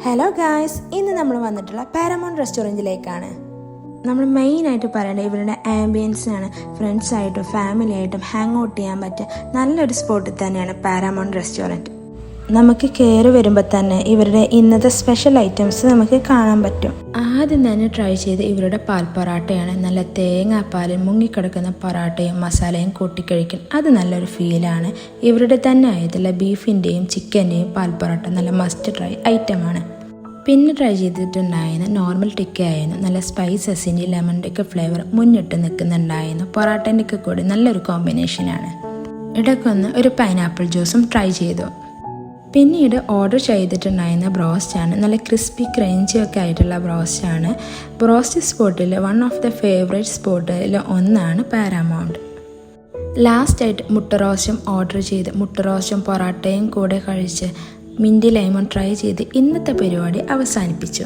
Hello guys, ഇന്ന് നമ്മൾ വന്നിട്ടുള്ള പാരമൗണ്ട് റെസ്റ്റോറൻറ്റിലേക്കാണ്. നമ്മൾ മെയിനായിട്ട് പറയേണ്ടത് ഇവരുടെ ആംബിയൻസിനാണ്. ഫ്രണ്ട്സായിട്ടും ഫാമിലി ആയിട്ടും ഹാങ് ഔട്ട് ചെയ്യാൻ പറ്റിയ നല്ലൊരു സ്പോട്ടിൽ തന്നെയാണ് പാരമൗണ്ട് റെസ്റ്റോറൻറ്റ്. നമുക്ക് കയറി വരുമ്പോൾ തന്നെ ഇവരുടെ ഇന്നത്തെ സ്പെഷ്യൽ ഐറ്റംസ് നമുക്ക് കാണാൻ പറ്റും. ആദ്യം തന്നെ ട്രൈ ചെയ്ത് ഇവരുടെ പാൽ പൊറാട്ടയാണ്. നല്ല തേങ്ങാപ്പാലിൽ മുങ്ങിക്കിടക്കുന്ന പൊറാട്ടയും മസാലയും കൂട്ടിക്കഴിക്കും. അത് നല്ലൊരു ഫീലാണ്. ഇവരുടെ തന്നെ ആയിട്ടുള്ള ബീഫിൻ്റെയും ചിക്കൻ്റെയും പാൽ പൊറാട്ട നല്ല മസ്റ്റ് ട്രൈ ഐറ്റമാണ്. പിന്നെ ട്രൈ ചെയ്തിട്ടുണ്ടായിരുന്നു നോർമൽ ടിക്ക ആയിരുന്നു. നല്ല സ്പൈസസിൻ്റെ ലെമണിൻ്റെ ഒക്കെ ഫ്ലേവർ മുന്നിട്ട് നിൽക്കുന്നുണ്ടായിരുന്നു. പൊറാട്ടൻ്റെ ഒക്കെ കൂടി നല്ലൊരു കോമ്പിനേഷനാണ്. ഇടയ്ക്കൊന്ന് ഒരു പൈനാപ്പിൾ ജ്യൂസും ട്രൈ ചെയ്തു. പിന്നീട് ഓർഡർ ചെയ്തിട്ടുണ്ടായിരുന്ന ബ്രോസ്റ്റാണ്. നല്ല ക്രിസ്പി ക്രഞ്ചി ഒക്കെ ആയിട്ടുള്ള ബ്രോസ്റ്റാണ്. ബ്രോസ്റ്റ് സ്പോട്ടിൽ വൺ ഓഫ് ദ ഫേവറേറ്റ് സ്പോട്ടിൽ ഒന്നാണ് പാരമൗണ്ട്. ലാസ്റ്റായിട്ട് മുട്ട റോസ്റ്റും ഓർഡർ ചെയ്ത് മുട്ട റോസ്റ്റും പൊറാട്ടയും കൂടെ കഴിച്ച് മിൻറ്റ് ലൈമൺ ട്രൈ ചെയ്ത് ഇന്നത്തെ പരിപാടി അവസാനിപ്പിച്ചു.